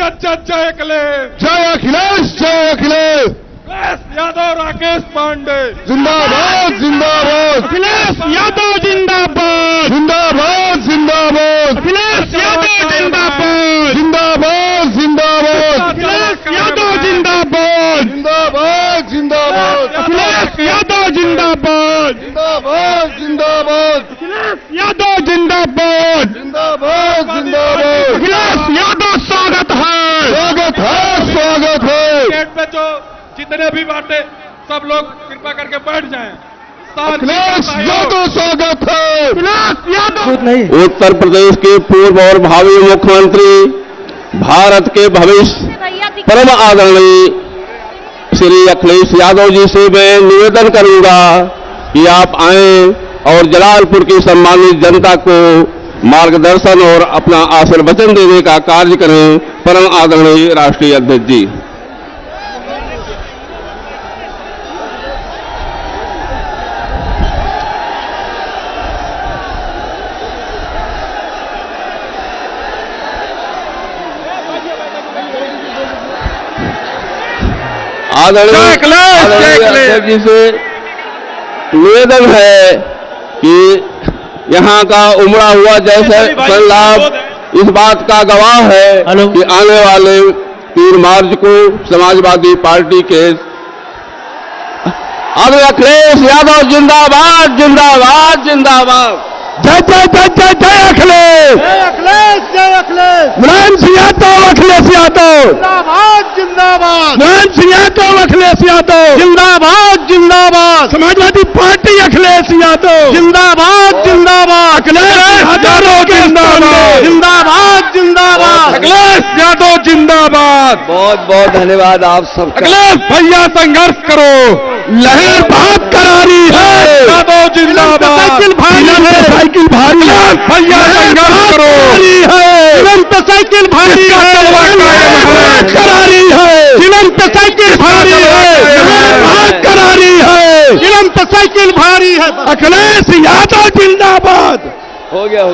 जय अखिलेश, जय अखिलेश, जय अखिलेश। अखिलेश यादव, राकेश पांडे जिंदाबाद, जिंदाबाद। अखिलेश यादव जिंदाबाद, जिंदाबाद, जिंदाबाद। अखिलेश यादव जिंदाबाद, जिंदाबाद, जिंदाबाद। अखिलेश यादव जिंदाबाद, जिंदाबाद, जिंदाबाद। अखिलेश यादव जिंदाबाद, जिंदाबाद, जिंदाबाद। अखिलेश यादव जिंदाबाद, जिंदाबाद, जिंदाबाद। अखिलेश यादव स्वागत है, स्वागत है, स्वागत है। गेट पे जो जितने भी बाटे सब लोग कृपा करके बैठ जाएं। अखिलेश यादव स्वागत है। अखिलेश यादव उत्तर प्रदेश के पूर्व और भावी मुख्यमंत्री, भारत के भविष्य परम आदरणीय श्री अखिलेश यादव जी से मैं निवेदन करूंगा कि आप आएं और जलालपुर की सम्मानित जनता को मार्गदर्शन और अपना आशीर्वचन देने का कार्य करें। परम आदरणीय राष्ट्रीय अध्यक्ष जी। आदरणीय अध्यक्ष जी से निवेदन है कि यहाँ का उमड़ा हुआ जैसे संलाप इस बात का गवाह है कि आने वाले 3 मार्च को समाजवादी पार्टी के अब अखिलेश यादव जिंदाबाद, जिंदाबाद, जिंदाबाद। जय जय जय जय जय अखिलेश, जय अखिलेश, जय अखिलेश, मुलायम सिंह यादव, अखिलेश यादव जिंदाबाद, जिंदाबाद, मुलायम सिंह यादव, अखिलेश यादव जिंदाबाद, जिंदाबाद, समाजवादी पार्टी अखिलेश यादव जिंदाबाद, जिंदाबाद, अखिलेश यादव जिंदाबाद, जिंदाबाद, जिंदाबाद, अखिलेश यादव जिंदाबाद। बहुत बहुत धन्यवाद आप सबका। अखिलेश भैया संघर्ष करो, लहर बहुत करारी है। यादव जिंदाबाद, साइकिल भारी है, साइकिल भारी है, भैया संघर्ष करो है। तुरंत साइकिल भारी है, करारी है, तुरंत साइकिल भारी है, बहुत करारी है। तुरंत साइकिल भारी है। अखिलेश यादव जिंदाबाद। हो गया।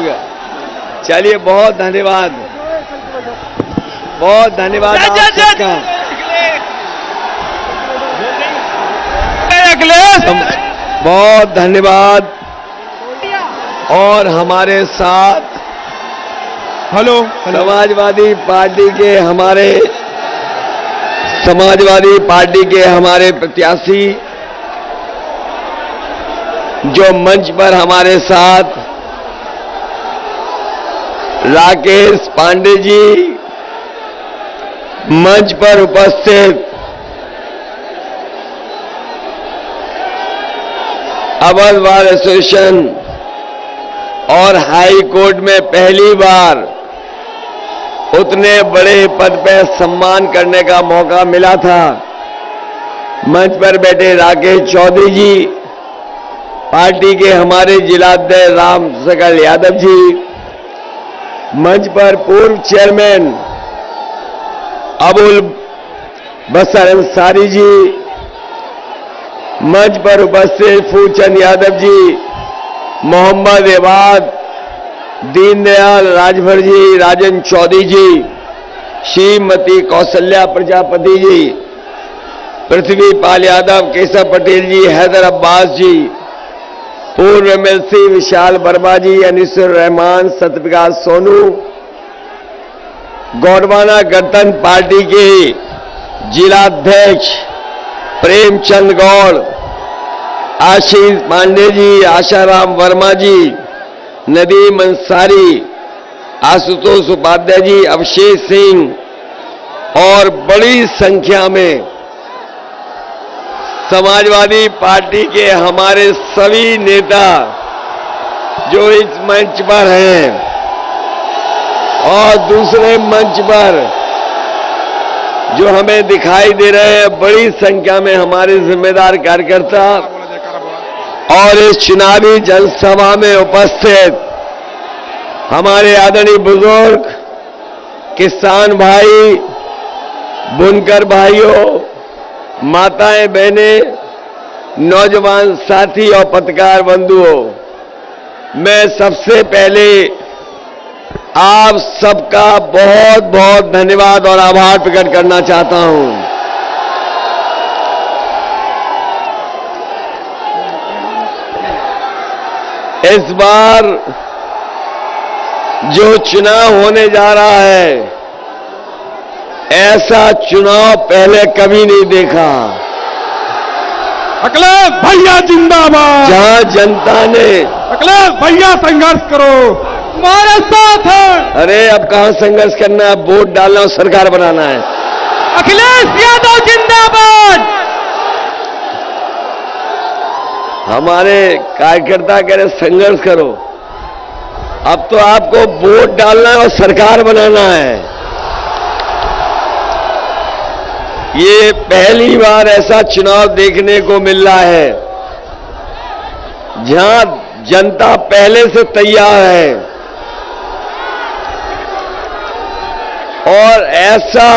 चलिए, बहुत धन्यवाद, बहुत धन्यवाद आप सबका। बहुत धन्यवाद। और हमारे साथ समाजवादी पार्टी के हमारे प्रत्याशी जो मंच पर हमारे साथ राकेश पांडे जी, मंच पर उपस्थित अवध बार एसोसिएशन और हाई कोर्ट में पहली बार उतने बड़े पद पर सम्मान करने का मौका मिला था। मंच पर बैठे राकेश चौधरी जी, पार्टी के हमारे जिलाध्यक्ष राम सकल यादव जी, मंच पर पूर्व चेयरमैन अबुल बसर अंसारी जी, मंच पर उपस्थित फूलचंद यादव जी, मोहम्मद एबाद, दीनदयाल राजभर जी, राजन चौधरी जी, श्रीमती कौशल्या प्रजापति जी, पृथ्वी पाल यादव, केशव पटेल जी, हैदर अब्बास जी, पूर्व एमएलसी विशाल वर्मा जी, अनिसुर रहमान, सत्यप्रकाश सोनू, गोंडवाना गणतंत्र पार्टी के जिलाध्यक्ष प्रेमचंद गौड़, आशीष पांडे जी, आशाराम वर्मा जी, नदीम अंसारी, आशुतोष उपाध्याय जी, अभिषेक सिंह और बड़ी संख्या में समाजवादी पार्टी के हमारे सभी नेता जो इस मंच पर हैं और दूसरे मंच पर जो हमें दिखाई दे रहे हैं, बड़ी संख्या में हमारे जिम्मेदार कार्यकर्ता और इस चुनावी जनसभा में उपस्थित हमारे आदरणीय बुजुर्ग, किसान भाई, बुनकर भाइयों, माताएं, बहनें, नौजवान साथी और पत्रकार बंधुओं, मैं सबसे पहले आप सबका बहुत बहुत धन्यवाद और आभार प्रकट करना चाहता हूं। इस बार जो चुनाव होने जा रहा है, ऐसा चुनाव पहले कभी नहीं देखा। अखिलेश भैया जिंदाबाद। जहां जनता ने अखिलेश भैया संघर्ष करो, हमारे साथ है। अरे अब कहां संघर्ष करना है, वोट डालना और सरकार बनाना है। अखिलेश यादव जिंदाबाद। हमारे कार्यकर्ता कह रहे संघर्ष करो, अब तो आपको वोट डालना है और सरकार बनाना है। ये पहली बार ऐसा चुनाव देखने को मिल रहा है जहां जनता पहले से तैयार है और ऐसा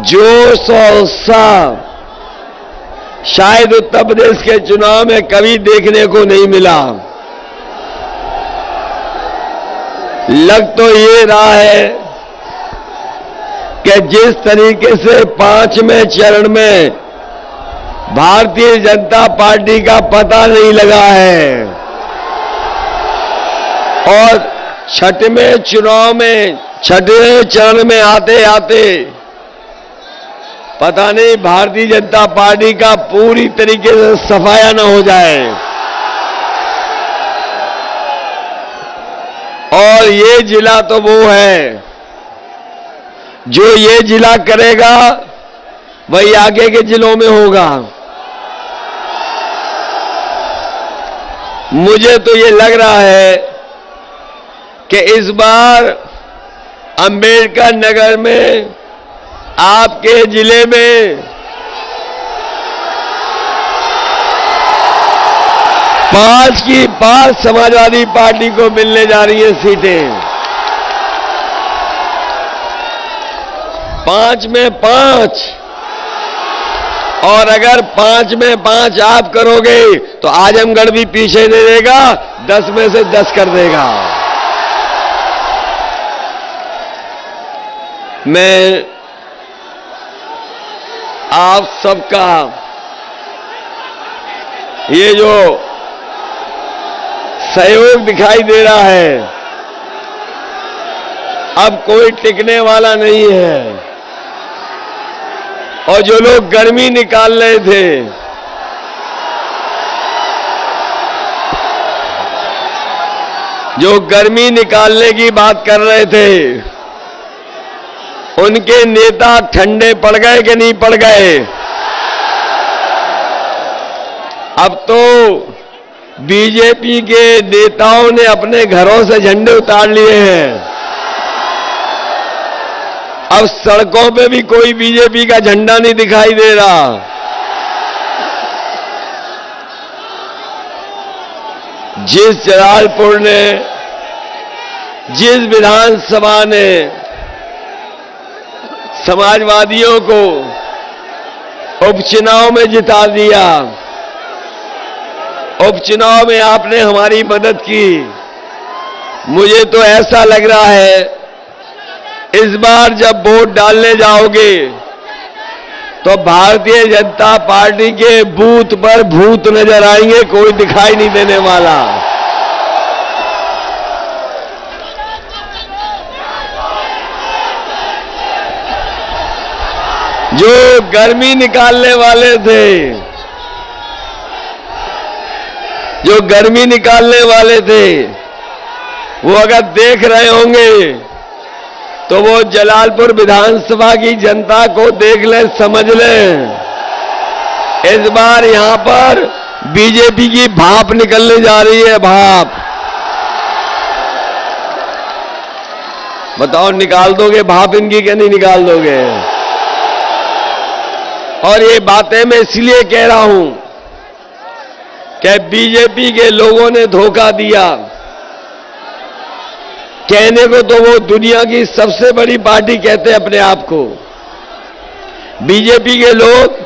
जोश और उत्साह शायद उत्तर प्रदेश के चुनाव में कभी देखने को नहीं मिला। लग तो ये रहा है कि जिस तरीके से 5वें चरण में भारतीय जनता पार्टी का पता नहीं लगा है और छठवें चुनाव में 6वें चरण में आते आते पता नहीं भारतीय जनता पार्टी का पूरी तरीके से सफाया न हो जाए। और ये जिला तो वो है जो ये जिला करेगा वही आगे के जिलों में होगा। मुझे तो ये लग रहा है कि इस बार अंबेडकर नगर में आपके जिले में 5 की 5 समाजवादी पार्टी को मिलने जा रही है सीटें। 5 में 5 और अगर 5 में 5 आप करोगे तो आजमगढ़ भी पीछे नहीं रहेगा, 10 में से 10 कर देगा। मैं आप सबका ये जो सहयोग दिखाई दे रहा है अब कोई टिकने वाला नहीं है। और जो लोग गर्मी निकाल रहे थे, जो गर्मी निकालने की बात कर रहे थे, उनके नेता ठंडे पड़ गए कि नहीं पड़ गए? अब तो बीजेपी के नेताओं ने अपने घरों से झंडे उतार लिए हैं। अब सड़कों पे भी कोई बीजेपी का झंडा नहीं दिखाई दे रहा। जिस जलालपुर ने, जिस विधानसभा ने समाजवादियों को उपचुनाव में जिता दिया, उपचुनाव में आपने हमारी मदद की। मुझे तो ऐसा लग रहा है इस बार जब वोट डालने जाओगे तो भारतीय जनता पार्टी के बूथ पर भूत नजर आएंगे, कोई दिखाई नहीं देने वाला। जो गर्मी निकालने वाले थे, जो गर्मी निकालने वाले थे, वो अगर देख रहे होंगे तो वो जलालपुर विधानसभा की जनता को देख लें, समझ लें। इस बार यहां पर बीजेपी की भाप निकलने जा रही है, भाप। बताओ निकाल दोगे भाप इनकी कि नहीं निकाल दोगे? और ये बातें मैं इसलिए कह रहा हूं कि बीजेपी के लोगों ने धोखा दिया। कहने को तो वो दुनिया की सबसे बड़ी पार्टी कहते हैं अपने आप को। बीजेपी के लोग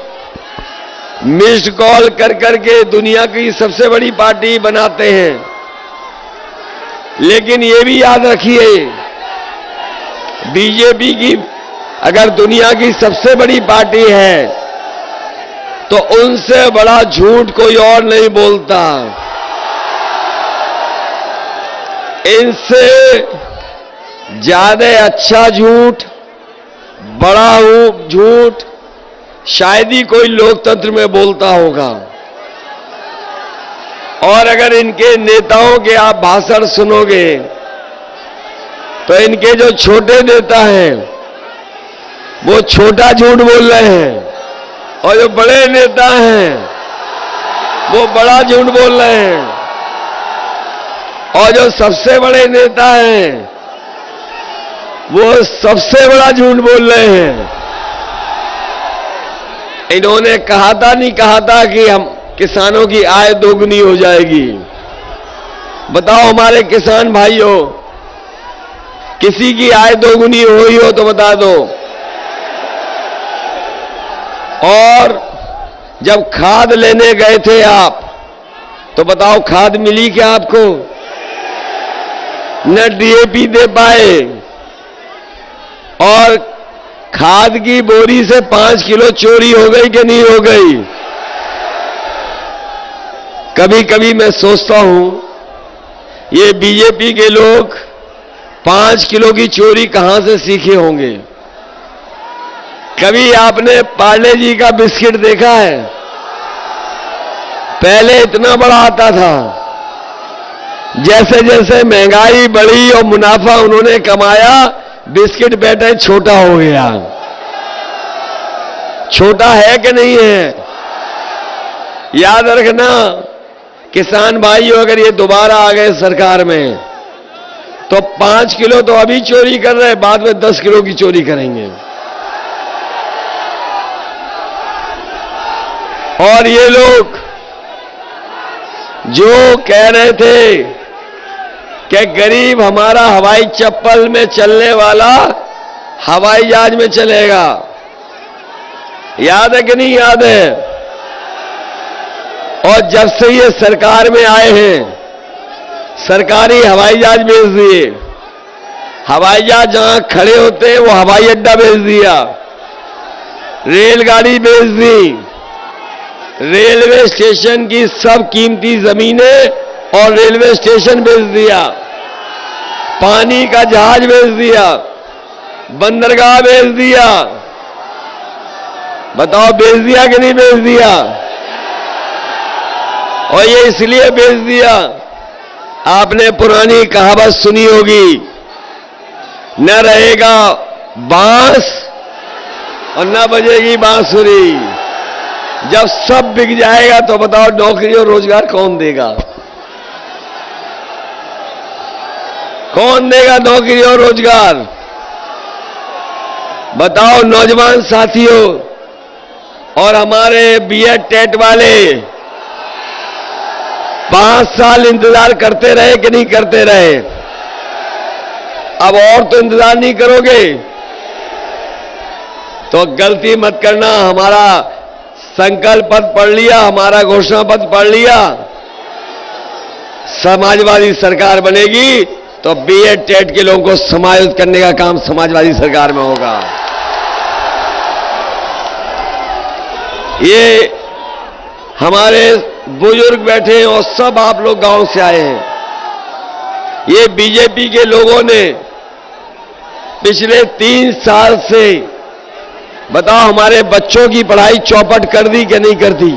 मिस्ड कॉल कर करके दुनिया की सबसे बड़ी पार्टी बनाते हैं। लेकिन ये भी याद रखिए, बीजेपी की अगर दुनिया की सबसे बड़ी पार्टी है तो उनसे बड़ा झूठ कोई और नहीं बोलता। इनसे ज्यादा अच्छा झूठ, बड़ा झूठ शायद ही कोई लोकतंत्र में बोलता होगा। और अगर इनके नेताओं के आप भाषण सुनोगे तो इनके जो छोटे नेता हैं वो छोटा झूठ बोल रहे हैं, और जो बड़े नेता हैं वो बड़ा झूठ बोल रहे हैं, और जो सबसे बड़े नेता हैं वो सबसे बड़ा झूठ बोल रहे हैं। इन्होंने कहा था कि हम किसानों की आय दोगुनी हो जाएगी। बताओ हमारे किसान भाइयों, किसी की आय दोगुनी हुई हो तो बता दो। और जब खाद लेने गए थे आप तो बताओ खाद मिली क्या आपको? न डीएपी दे पाए, और खाद की बोरी से 5 किलो चोरी हो गई कि नहीं हो गई? कभी कभी मैं सोचता हूं ये बीजेपी के लोग 5 किलो की चोरी कहां से सीखे होंगे। कभी आपने पार्ले जी का बिस्किट देखा है? पहले इतना बड़ा आता था, जैसे जैसे महंगाई बढ़ी और मुनाफा उन्होंने कमाया, बिस्किट बैठे छोटा हो गया। छोटा है कि नहीं है? याद रखना किसान भाइयों, अगर ये दोबारा आ गए सरकार में तो 5 किलो तो अभी चोरी कर रहे हैं, बाद में 10 किलो की चोरी करेंगे। और ये लोग जो कह रहे थे कि गरीब हमारा हवाई चप्पल में चलने वाला हवाई जहाज में चलेगा, याद है कि नहीं याद है? और जब से ये सरकार में आए हैं सरकारी हवाई जहाज भेज दिए। हवाई जहाज जहां खड़े होते हैं वो हवाई अड्डा भेज दिया, रेलगाड़ी भेज दी, रेलवे स्टेशन की सब कीमती जमीनें और रेलवे स्टेशन भेज दिया, पानी का जहाज भेज दिया, बंदरगाह भेज दिया। बताओ भेज दिया कि नहीं भेज दिया? और ये इसलिए भेज दिया, आपने पुरानी कहावत सुनी होगी, न रहेगा बांस और न बजेगी बांसुरी। जब सब बिक जाएगा तो बताओ नौकरी और रोजगार कौन देगा? कौन देगा नौकरी और रोजगार? बताओ नौजवान साथियों और हमारे बीएड टेट वाले 5 साल इंतजार करते रहे कि नहीं करते रहे? अब और तो इंतजार नहीं करोगे तो गलती मत करना। हमारा संकल्प पत्र पढ़ लिया, हमारा घोषणा पत्र पढ़ लिया, समाजवादी सरकार बनेगी तो बीएड टेट के लोगों को समायोजित करने का काम समाजवादी सरकार में होगा। ये हमारे बुजुर्ग बैठे हैं और सब आप लोग गांव से आए हैं। ये बीजेपी के लोगों ने पिछले 3 साल से बताओ हमारे बच्चों की पढ़ाई चौपट कर दी कि नहीं कर दी?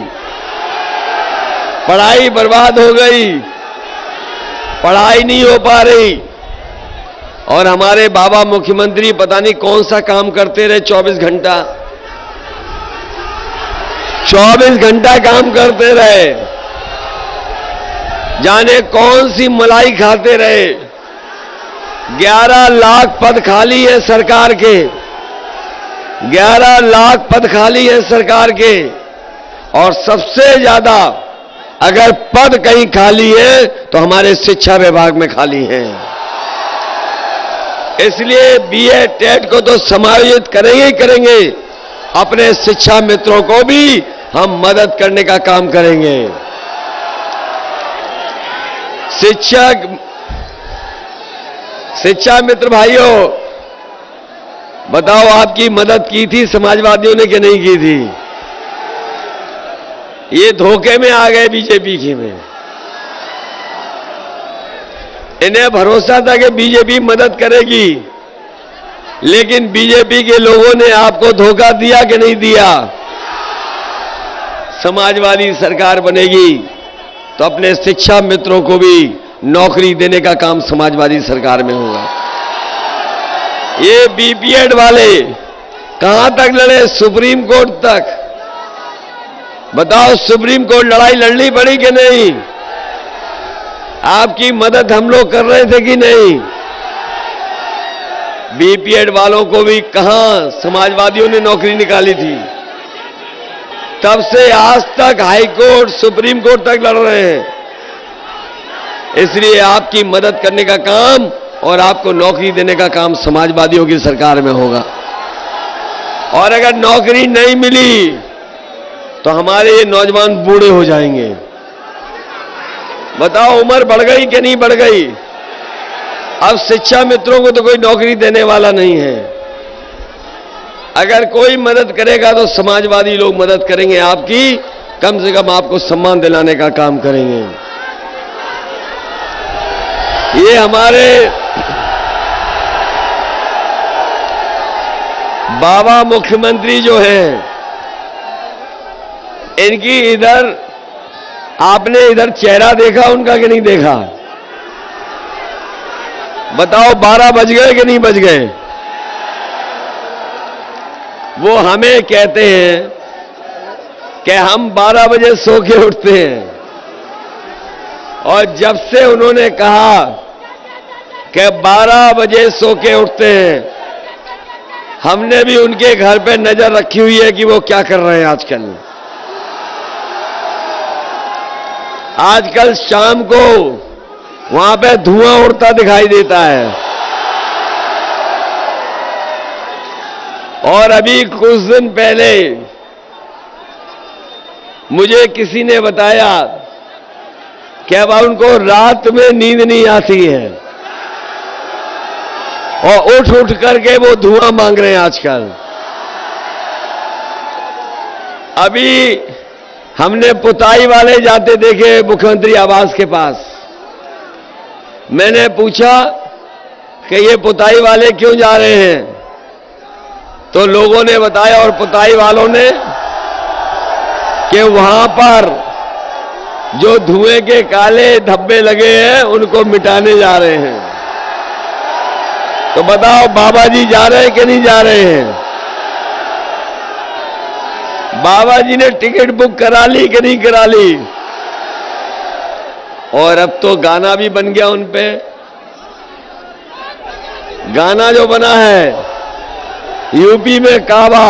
पढ़ाई बर्बाद हो गई, पढ़ाई नहीं हो पा रही। और हमारे बाबा मुख्यमंत्री पता नहीं कौन सा काम करते रहे, 24 घंटा काम करते रहे, जाने कौन सी मलाई खाते रहे। 11 लाख पद खाली है सरकार के, 11 लाख पद खाली है सरकार के। और सबसे ज्यादा अगर पद कहीं खाली है तो हमारे शिक्षा विभाग में खाली है। इसलिए बीएड टेट को तो समायोजित करेंगे ही करेंगे, अपने शिक्षा मित्रों को भी हम मदद करने का काम करेंगे। शिक्षक शिक्षा मित्र भाइयों, बताओ आपकी मदद की थी समाजवादियों ने कि नहीं की थी? ये धोखे में आ गए बीजेपी के में। इन्हें भरोसा था कि बीजेपी मदद करेगी, लेकिन बीजेपी के लोगों ने आपको धोखा दिया कि नहीं दिया? समाजवादी सरकार बनेगी तो अपने शिक्षा मित्रों को भी नौकरी देने का काम समाजवादी सरकार में होगा। ये बीपीएड वाले कहां तक लड़े? सुप्रीम कोर्ट तक। बताओ, सुप्रीम कोर्ट लड़ाई लड़नी पड़ी कि नहीं? आपकी मदद हम लोग कर रहे थे कि नहीं? बीपीएड वालों को भी कहां समाजवादियों ने नौकरी निकाली थी। तब से आज तक हाई कोर्ट, सुप्रीम कोर्ट तक लड़ रहे हैं। इसलिए आपकी मदद करने का काम और आपको नौकरी देने का काम समाजवादियों की सरकार में होगा। और अगर नौकरी नहीं मिली तो हमारे ये नौजवान बूढ़े हो जाएंगे। बताओ, उम्र बढ़ गई कि नहीं बढ़ गई? अब शिक्षा मित्रों को तो कोई नौकरी देने वाला नहीं है। अगर कोई मदद करेगा तो समाजवादी लोग मदद करेंगे आपकी, कम से कम आपको सम्मान दिलाने का काम करेंगे। ये हमारे बाबा मुख्यमंत्री जो हैं, इनकी इधर आपने इधर चेहरा देखा उनका कि नहीं देखा? बताओ, 12 बज गए कि नहीं बज गए? वो हमें कहते हैं कि हम 12 बजे सो के उठते हैं, और जब से उन्होंने कहा कि 12 बजे सो के उठते हैं, हमने भी उनके घर पे नजर रखी हुई है कि वो क्या कर रहे हैं आजकल। आजकल शाम को वहां पे धुआं उड़ता दिखाई देता है। और अभी कुछ दिन पहले मुझे किसी ने बताया कि अब उनको रात में नींद नहीं आती है और उठ उठ करके वो धुआं मांग रहे हैं आजकल। अभी हमने पुताई वाले जाते देखे मुख्यमंत्री आवास के पास। मैंने पूछा कि ये पुताई वाले क्यों जा रहे हैं, तो लोगों ने बताया और पुताई वालों ने कि वहां पर जो धुएं के काले धब्बे लगे हैं उनको मिटाने जा रहे हैं। तो बताओ, बाबा जी जा रहे हैं कि नहीं जा रहे हैं? बाबा जी ने टिकट बुक करा ली कि नहीं करा ली? और अब तो गाना भी बन गया उन पे। गाना जो बना है यूपी में काबा,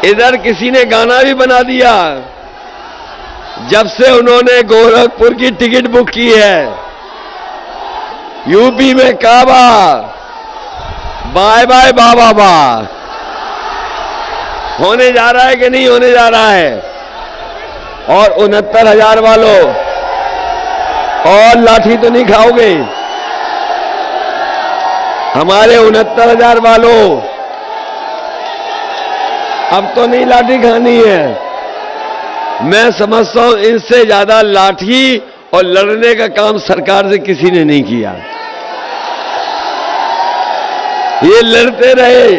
इधर किसी ने गाना भी बना दिया। जब से उन्होंने गोरखपुर की टिकट बुक की है, यूपी में काबा, बाय बाय बाबा बा। होने जा रहा है कि नहीं होने जा रहा है? और 69,000 वालों, और लाठी तो नहीं खाओगे? हमारे 69,000 वालों, अब तो नहीं लाठी खानी है। मैं समझता हूं इनसे ज्यादा लाठी और लड़ने का काम सरकार से किसी ने नहीं किया। ये लड़ते रहे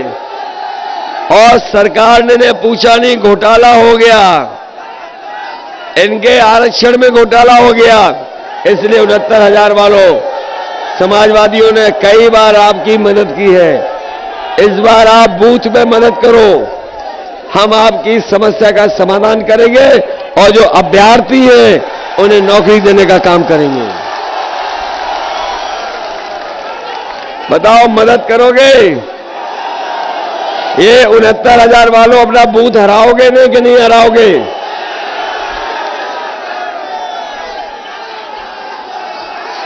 और सरकार ने पूछा नहीं, घोटाला हो गया, इनके आरक्षण में घोटाला हो गया। इसलिए 69,000 वालों, समाजवादियों ने कई बार आपकी मदद की है। इस बार आप बूथ में मदद करो, हम आपकी समस्या का समाधान करेंगे और जो अभ्यर्थी हैं उन्हें नौकरी देने का काम करेंगे। बताओ, मदद करोगे? ये 69,000 वालों, अपना बूथ हराओगे नहीं कि नहीं हराओगे?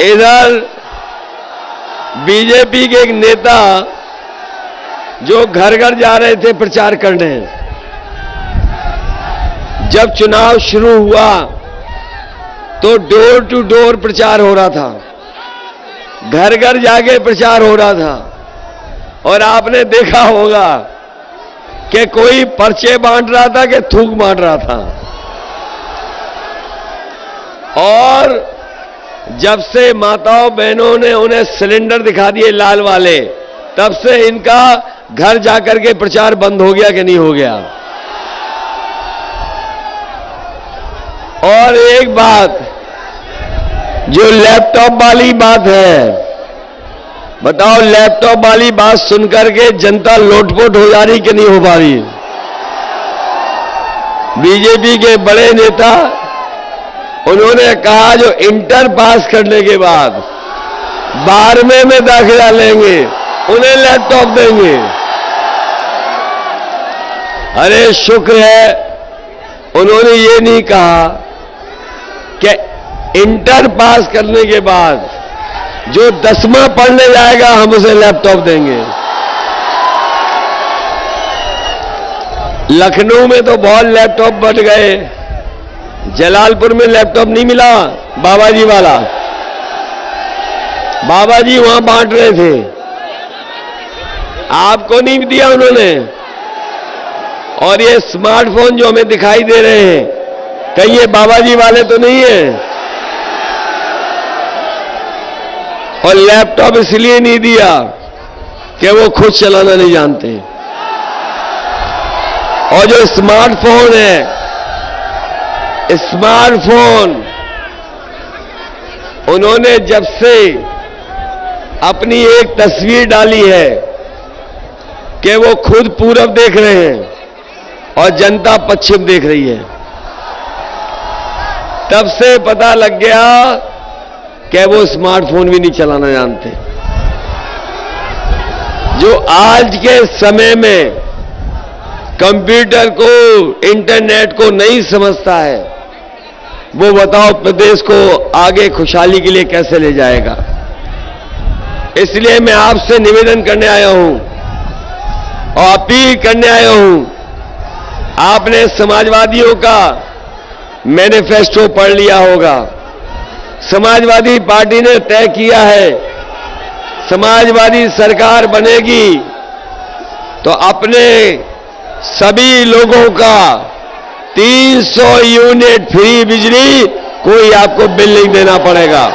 इधर बीजेपी के एक नेता जो घर घर जा रहे थे प्रचार करने, जब चुनाव शुरू हुआ तो डोर टू डोर प्रचार हो रहा था, घर घर जाके प्रचार हो रहा था। और आपने देखा होगा कि कोई पर्चे बांट रहा था कि थूक बांट रहा था। और जब से माताओं बहनों ने उन्हें सिलेंडर दिखा दिए लाल वाले, तब से इनका घर जाकर के प्रचार बंद हो गया कि नहीं हो गया। और एक बात, जो लैपटॉप वाली बात है, बताओ लैपटॉप वाली बात सुनकर के जनता लोटपोट हो जा रही कि नहीं हो पा रही। बीजेपी के बड़े नेता उन्होंने कहा जो इंटर पास करने के बाद 12वें में दाखिला लेंगे उन्हें लैपटॉप देंगे। अरे शुक्र है उन्होंने ये नहीं कहा कि इंटर पास करने के बाद जो 10वां पढ़ने जाएगा हम उसे लैपटॉप देंगे। लखनऊ में तो बहुत लैपटॉप बट गए, जलालपुर में लैपटॉप नहीं मिला। बाबा जी वाला, बाबा जी वहां बांट रहे थे, आपको नहीं दिया उन्होंने। और ये स्मार्टफोन जो हमें दिखाई दे रहे हैं, कहीं ये बाबा जी वाले तो नहीं है। और लैपटॉप इसलिए नहीं दिया कि वो खुद चलाना नहीं जानते। और जो स्मार्टफोन है, स्मार्टफोन उन्होंने जब से अपनी एक तस्वीर डाली है कि वो खुद पूरब देख रहे हैं और जनता पश्चिम देख रही है, तब से पता लग गया कि वो स्मार्टफोन भी नहीं चलाना जानते। जो आज के समय में कंप्यूटर को, इंटरनेट को नहीं समझता है, वो बताओ प्रदेश को आगे खुशहाली के लिए कैसे ले जाएगा। इसलिए मैं आपसे निवेदन करने आया हूं और अपील करने आया हूं। आपने समाजवादियों का मैनिफेस्टो पढ़ लिया होगा। समाजवादी पार्टी ने तय किया है समाजवादी सरकार बनेगी तो अपने सभी लोगों का 300 यूनिट फ्री बिजली, कोई आपको बिल नहीं देना पड़ेगा।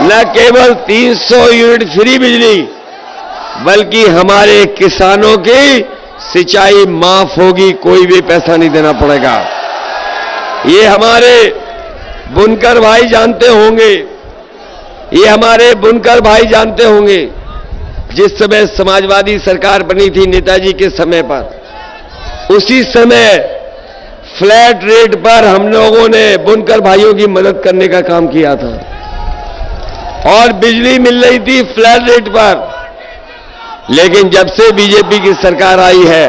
न केवल 300 यूनिट फ्री बिजली, बल्कि हमारे किसानों की सिंचाई माफ होगी, कोई भी पैसा नहीं देना पड़ेगा। ये हमारे बुनकर भाई जानते होंगे, ये हमारे बुनकर भाई जानते होंगे, जिस समय समाजवादी सरकार बनी थी नेताजी के समय पर, उसी समय फ्लैट रेट पर हम लोगों ने बुनकर भाइयों की मदद करने का काम किया था और बिजली मिल रही थी फ्लैट रेट पर। लेकिन जब से बीजेपी की सरकार आई है,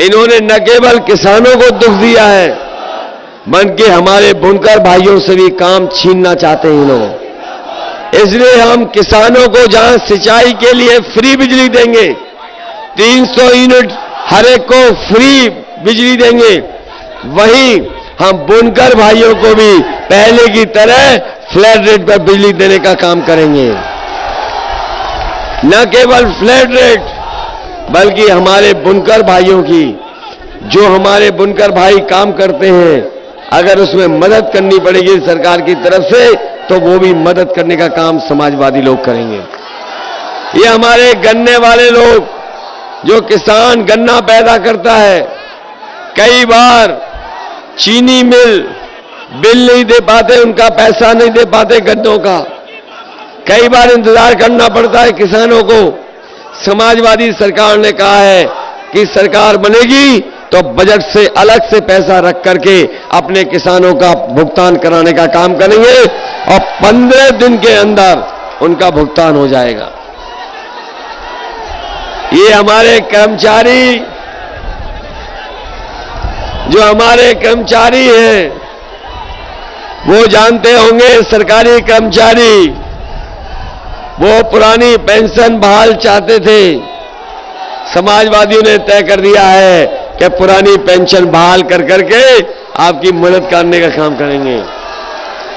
इन्होंने न केवल किसानों को दुख दिया है, बल्कि हमारे बुनकर भाइयों से भी काम छीनना चाहते हैं लोग। इसलिए हम किसानों को जहां सिंचाई के लिए फ्री बिजली देंगे, 300 यूनिट हर एक को फ्री बिजली देंगे, वहीं हम बुनकर भाइयों को भी पहले की तरह फ्लैट रेट पर बिजली देने का काम करेंगे। न केवल फ्लैट रेट, बल्कि हमारे बुनकर भाइयों की, जो हमारे बुनकर भाई काम करते हैं, अगर उसमें मदद करनी पड़ेगी सरकार की तरफ से, तो वो भी मदद करने का काम समाजवादी लोग करेंगे। ये हमारे गन्ने वाले लोग, जो किसान गन्ना पैदा करता है, कई बार चीनी मिल बिल नहीं दे पाते, उनका पैसा नहीं दे पाते गन्नों का, कई बार इंतजार करना पड़ता है किसानों को। समाजवादी सरकार ने कहा है कि सरकार बनेगी तो बजट से अलग से पैसा रख करके अपने किसानों का भुगतान कराने का काम करेंगे और 15 दिन के अंदर उनका भुगतान हो जाएगा। ये हमारे कर्मचारी, जो हमारे कर्मचारी हैं, वो जानते होंगे, सरकारी कर्मचारी वो पुरानी पेंशन बहाल चाहते थे। समाजवादियों ने तय कर दिया है कि पुरानी पेंशन बहाल कर करके आपकी मदद करने का काम करेंगे।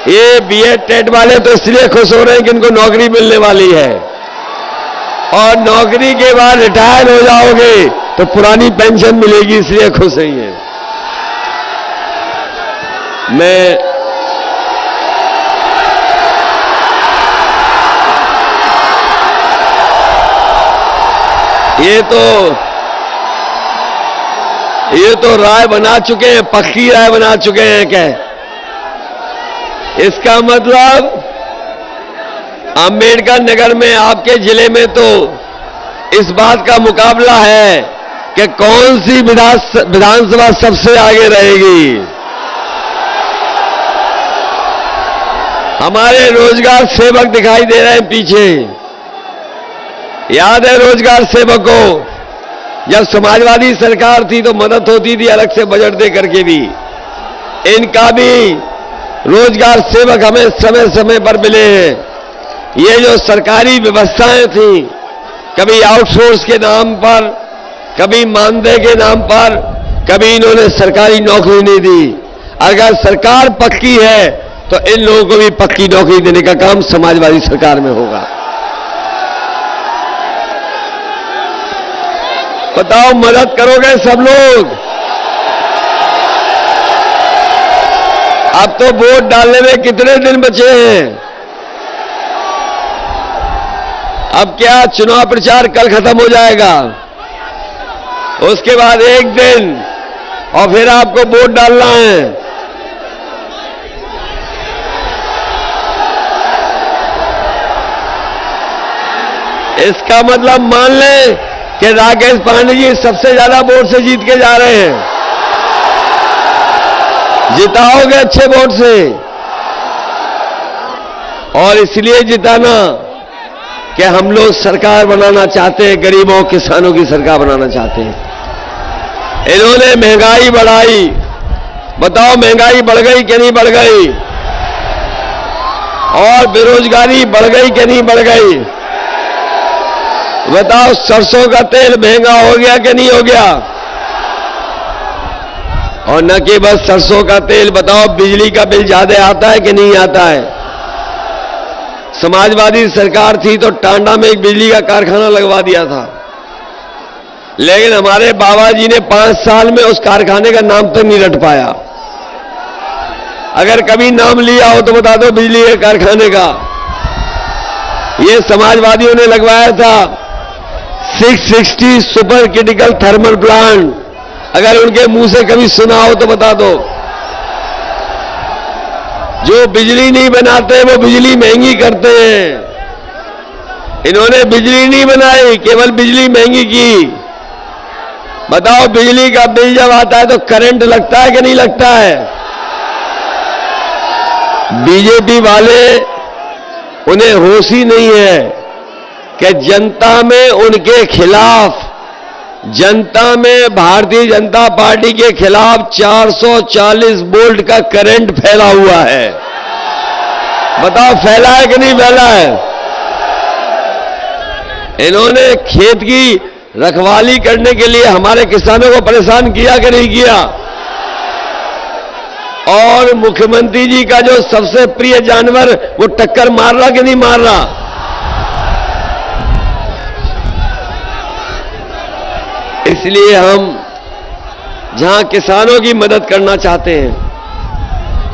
ये बीएड टेट वाले तो इसलिए खुश हो रहे हैं कि इनको नौकरी मिलने वाली है, और नौकरी के बाद रिटायर हो जाओगे तो पुरानी पेंशन मिलेगी, इसलिए खुश नहीं है। ये तो राय बना चुके हैं, पक्की राय बना चुके हैं। क्या इसका मतलब अंबेडकर नगर में आपके जिले में तो इस बात का मुकाबला है कि कौन सी विधानसभा सबसे आगे रहेगी। हमारे रोजगार सेवक दिखाई दे रहे हैं पीछे। याद है रोजगार सेवकों, जब समाजवादी सरकार थी तो मदद होती थी अलग से बजट दे करके भी। इनका भी रोजगार सेवक हमें समय समय पर मिले हैं। ये जो सरकारी व्यवस्थाएं थी, कभी आउटसोर्स के नाम पर, कभी मानदेय के नाम पर, कभी इन्होंने सरकारी नौकरी नहीं दी। अगर सरकार पक्की है तो इन लोगों को भी पक्की नौकरी देने का काम समाजवादी सरकार में होगा। बताओ, मदद करोगे सब लोग? अब तो वोट डालने में कितने दिन बचे हैं? अब क्या चुनाव प्रचार कल खत्म हो जाएगा? उसके बाद एक दिन और फिर आपको वोट डालना है। इसका मतलब मान लें कि राकेश पांडे जी सबसे ज्यादा वोट से जीत के जा रहे हैं। जिताओगे अच्छे वोट से, और इसलिए जिताना कि हम लोग सरकार बनाना चाहते हैं, गरीबों किसानों की सरकार बनाना चाहते हैं। इन्होंने महंगाई बढ़ाई। बताओ, महंगाई बढ़ गई कि नहीं बढ़ गई? और बेरोजगारी बढ़ गई कि नहीं बढ़ गई? बताओ, सरसों का तेल महंगा हो गया कि नहीं हो गया? और न कि बस सरसों का तेल, बताओ बिजली का बिल ज्यादा आता है कि नहीं आता है? समाजवादी सरकार थी तो टांडा में एक बिजली का कारखाना लगवा दिया था, लेकिन हमारे बाबा जी ने 5 साल में उस कारखाने का नाम तक नहीं रट पाया। अगर कभी नाम लिया हो तो बता दो बिजली के कारखाने का। ये समाजवादियों ने लगवाया था 660 सुपर क्रिटिकल थर्मल प्लांट। अगर उनके मुंह से कभी सुना हो तो बता दो। जो बिजली नहीं बनाते वो बिजली महंगी करते हैं। इन्होंने बिजली नहीं बनाई, केवल बिजली महंगी की। बताओ, बिजली का बिल जब आता है तो करंट लगता है कि नहीं लगता है? बीजेपी वाले, उन्हें होश ही नहीं है कि जनता में उनके खिलाफ, जनता में भारतीय जनता पार्टी के खिलाफ 440 वोल्ट का करंट फैला हुआ है। बताओ, फैला है कि नहीं फैला है? इन्होंने खेत की रखवाली करने के लिए हमारे किसानों को परेशान किया कि नहीं किया? और मुख्यमंत्री जी का जो सबसे प्रिय जानवर, वो टक्कर मार रहा कि नहीं मार रहा? इसलिए हम जहां किसानों की मदद करना चाहते हैं,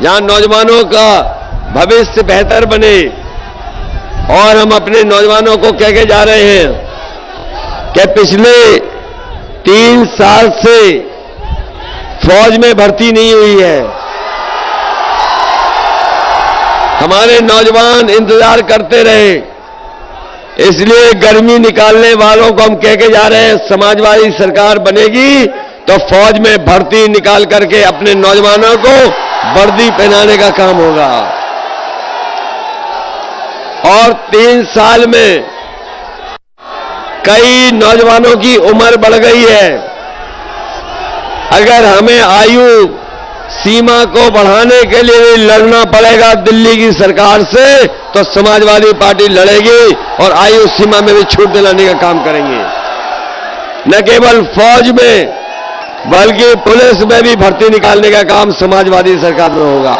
जहां नौजवानों का भविष्य बेहतर बने, और हम अपने नौजवानों को कह के जा रहे हैं कि पिछले 3 साल से फौज में भर्ती नहीं हुई है। हमारे नौजवान इंतजार करते रहे, इसलिए गर्मी निकालने वालों को हम कह के जा रहे हैं, समाजवादी सरकार बनेगी तो फौज में भर्ती निकाल करके अपने नौजवानों को वर्दी पहनाने का काम होगा। और 3 साल में कई नौजवानों की उम्र बढ़ गई है। अगर हमें आयु सीमा को बढ़ाने के लिए लड़ना पड़ेगा दिल्ली की सरकार से, तो समाजवादी पार्टी लड़ेगी और आयु सीमा में भी छूट दिलाने का काम करेंगे। न केवल फौज में, बल्कि पुलिस में भी भर्ती निकालने का काम समाजवादी सरकार में होगा।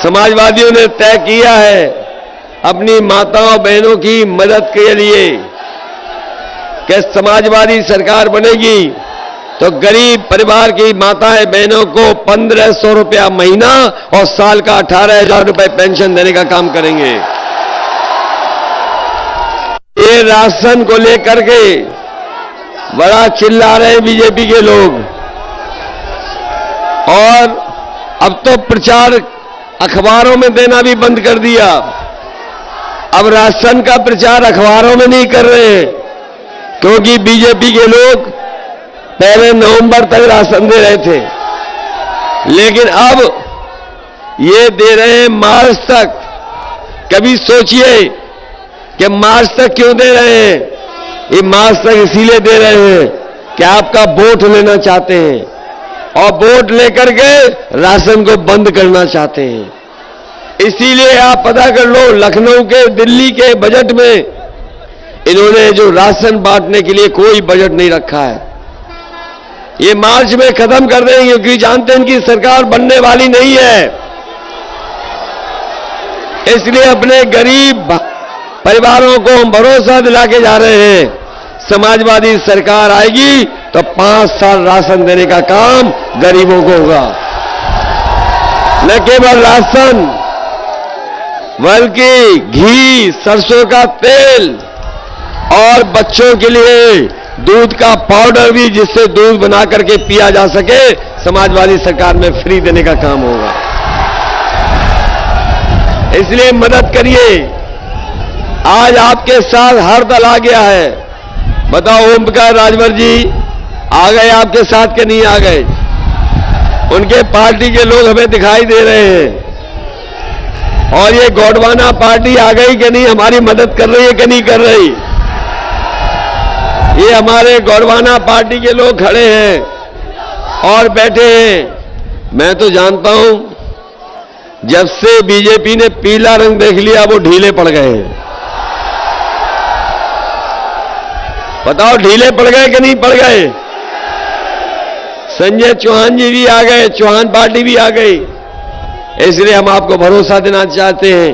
समाजवादियों ने तय किया है अपनी माताओं बहनों की मदद के लिए कि समाजवादी सरकार बनेगी तो गरीब परिवार की माताएं बहनों को 1500 रुपया महीना और साल का 18,000 रुपए पेंशन देने का काम करेंगे। ये राशन को लेकर के बड़ा चिल्ला रहे बीजेपी के लोग, और अब तो प्रचार अखबारों में देना भी बंद कर दिया। अब राशन का प्रचार अखबारों में नहीं कर रहे हैं, क्योंकि बीजेपी के लोग पहले नवंबर तक राशन दे रहे थे, लेकिन अब ये दे रहे हैं मार्च तक। कभी सोचिए कि मार्च तक क्यों दे रहे हैं? ये मार्च तक इसीलिए दे रहे हैं कि आपका वोट लेना चाहते हैं, और वोट लेकर के राशन को बंद करना चाहते हैं। इसीलिए आप पता कर लो, लखनऊ के दिल्ली के बजट में इन्होंने जो राशन बांटने के लिए कोई बजट नहीं रखा है, ये मार्च में खत्म कर देंगे, क्योंकि जानते हैं इनकी सरकार बनने वाली नहीं है। इसलिए अपने गरीब परिवारों को हम भरोसा दिला के जा रहे हैं, समाजवादी सरकार आएगी तो 5 साल राशन देने का काम गरीबों को होगा। न केवल राशन, बल्कि घी, सरसों का तेल और बच्चों के लिए दूध का पाउडर भी, जिससे दूध बना करके पिया जा सके, समाजवादी सरकार में फ्री देने का काम होगा। इसलिए मदद करिए। आज आपके साथ हर दल आ गया है। बताओ, ओम प्रकाश राजभर जी आ गए आपके साथ के नहीं आ गए? उनके पार्टी के लोग हमें दिखाई दे रहे हैं। और ये गोंडवाना पार्टी आ गई कि नहीं, हमारी मदद कर रही है कि नहीं कर रही? ये हमारे गोंडवाना पार्टी के लोग खड़े हैं और बैठे हैं। मैं तो जानता हूं, जब से बीजेपी ने पीला रंग देख लिया वो ढीले पड़ गए हैं। बताओ, ढीले पड़ गए कि नहीं पड़ गए? संजय चौहान जी भी आ गए, चौहान पार्टी भी आ गई। इसलिए हम आपको भरोसा देना चाहते हैं,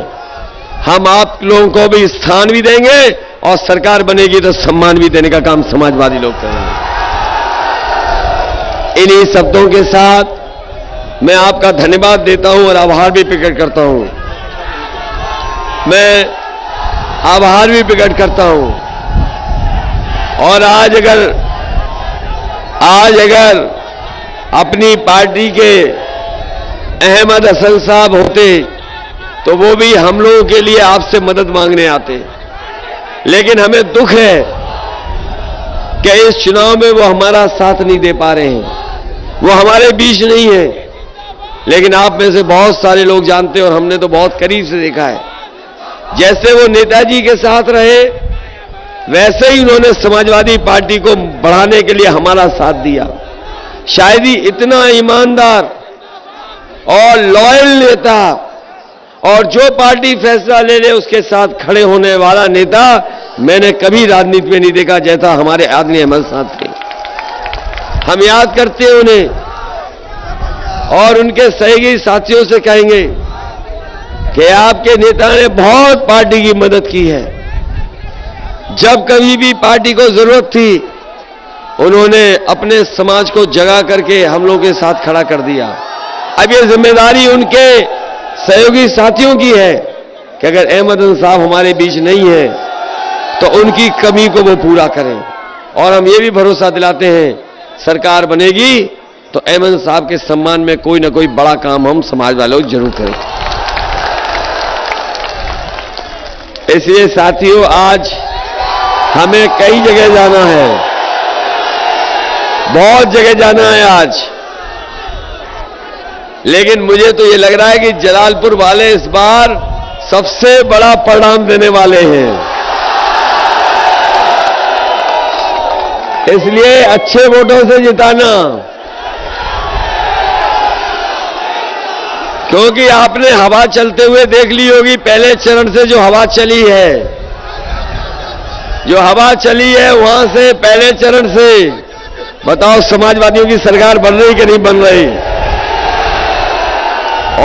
हम आप लोगों को भी स्थान भी देंगे और सरकार बनेगी तो सम्मान भी देने का काम समाजवादी लोग करेंगे। इन्हीं शब्दों के साथ मैं आपका धन्यवाद देता हूं और आभार भी प्रकट करता हूं। मैं आभार भी प्रकट करता हूं। और आज अगर अपनी पार्टी के अहमद हसन साहब होते तो वो भी हम लोगों के लिए आपसे मदद मांगने आते, लेकिन हमें दुख है कि इस चुनाव में वो हमारा साथ नहीं दे पा रहे हैं। वो हमारे बीच नहीं है, लेकिन आप में से बहुत सारे लोग जानते हैं और हमने तो बहुत करीब से देखा है। जैसे वो नेताजी के साथ रहे, वैसे ही उन्होंने समाजवादी पार्टी को बढ़ाने के लिए हमारा साथ दिया। शायद ही इतना ईमानदार और लॉयल नेता और जो पार्टी फैसला ले ले उसके साथ खड़े होने वाला नेता मैंने कभी राजनीति में नहीं देखा, जैसा हमारे आदरणीय अहमद साहब थे। हम याद करते हैं उन्हें और उनके सहयोगी साथियों से कहेंगे कि आपके नेता ने बहुत पार्टी की मदद की है। जब कभी भी पार्टी को जरूरत थी, उन्होंने अपने समाज को जगा करके हम लोगों के साथ खड़ा कर दिया। अब ये जिम्मेदारी उनके सहयोगी साथियों की है कि अगर अहमद साहब हमारे बीच नहीं है तो उनकी कमी को वो पूरा करें। और हम ये भी भरोसा दिलाते हैं, सरकार बनेगी तो अहमद साहब के सम्मान में कोई ना कोई बड़ा काम हम समाज वालों जरूर करें। इसलिए साथियों, आज हमें कई जगह जाना है, बहुत जगह जाना है आज, लेकिन मुझे तो ये लग रहा है कि जलालपुर वाले इस बार सबसे बड़ा परिणाम देने वाले हैं। इसलिए अच्छे वोटों से जिताना, क्योंकि आपने हवा चलते हुए देख ली होगी। पहले चरण से जो हवा चली है, जो हवा चली है वहां से पहले चरण से बताओ समाजवादियों की सरकार बन रही कि नहीं बन रही?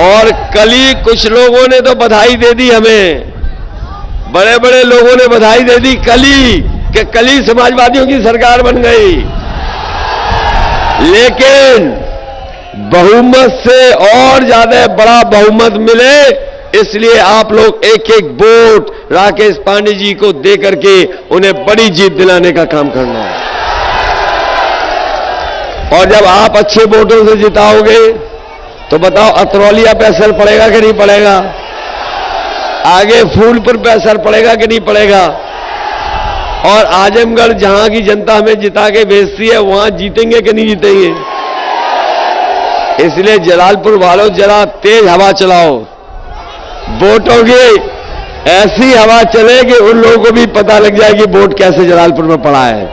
और कल ही कुछ लोगों ने तो बधाई दे दी हमें, बड़े बड़े लोगों ने बधाई दे दी कल ही कि कल ही समाजवादियों की सरकार बन गई। लेकिन बहुमत से और ज्यादा बड़ा बहुमत मिले, इसलिए आप लोग एक एक वोट राकेश पांडे जी को दे करके उन्हें बड़ी जीत दिलाने का काम करना है। और जब आप अच्छे वोटों से जिताओगे तो बताओ अतरौलिया पे असर पड़ेगा कि नहीं पड़ेगा? आगे फूलपुर पे असर पड़ेगा कि नहीं पड़ेगा? और आजमगढ़ जहां की जनता हमें जिता के भेजती है वहां जीतेंगे कि नहीं जीतेंगे? इसलिए जलालपुर वालों जरा तेज हवा चलाओ, वोटों की ऐसी हवा चले कि उन लोगों को भी पता लग जाए कि वोट कैसे जलालपुर में पड़ा है।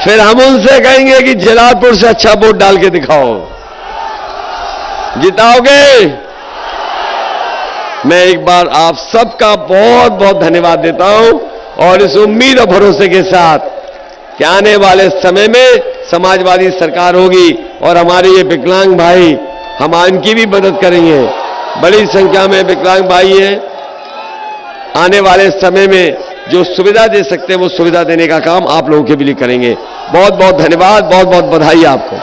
फिर हम उनसे कहेंगे कि जलालपुर से अच्छा वोट डाल के दिखाओ। जिताओगे? मैं एक बार आप सबका बहुत बहुत धन्यवाद देता हूं और इस उम्मीद और भरोसे के साथ कि आने वाले समय में समाजवादी सरकार होगी और हमारे ये विकलांग भाई हम इनकी भी मदद करेंगे। बड़ी संख्या में विकलांग भाई हैं, आने वाले समय में जो सुविधा दे सकते हैं वो सुविधा देने का काम आप लोगों के लिए करेंगे। बहुत बहुत धन्यवाद, बहुत बहुत बधाई आपको।